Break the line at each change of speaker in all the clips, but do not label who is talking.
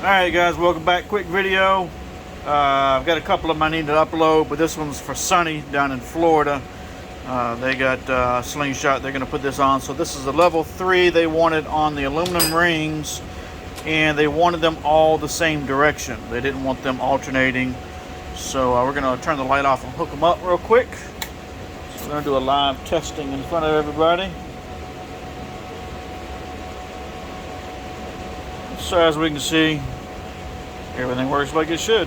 Alright guys, welcome back. Quick video. I've got a couple of them I need to upload, but this one's for Sunny down in Florida. They got Slingshot. They're going to put this on. So this is a level 3 they wanted on the aluminum rings, and they wanted them all the same direction. They didn't want them alternating. So we're going to turn the light off and hook them up real quick. So we're going to do a live testing in front of everybody. So as we can see, everything works like it should.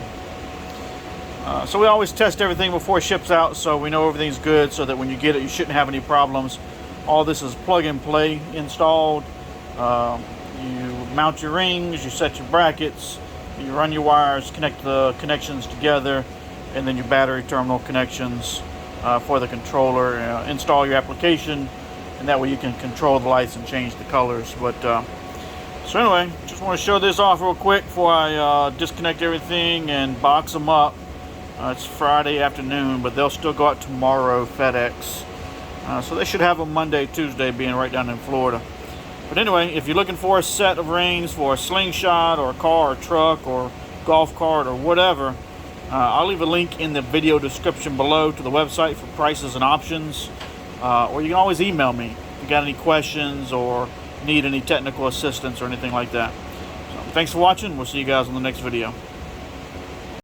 So we always test everything before it ships out, so we know everything's good, so that when you get it, you shouldn't have any problems. All this is plug and play installed. You mount your rings, you set your brackets, you run your wires, connect the connections together, and then your battery terminal connections for the controller. Install your application, and that way you can control the lights and change the colors. But so anyway, just want to show this off real quick before I disconnect everything and box them up. It's Friday afternoon, but they'll still go out tomorrow, FedEx. So they should have them Monday, Tuesday, being right down in Florida. But anyway, if you're looking for a set of rings for a Slingshot or a car or truck or golf cart or whatever, I'll leave a link in the video description below to the website for prices and options. Or you can always email me if you got any questions or need any technical assistance or anything like that. So thanks for watching. We'll see you guys in the next video.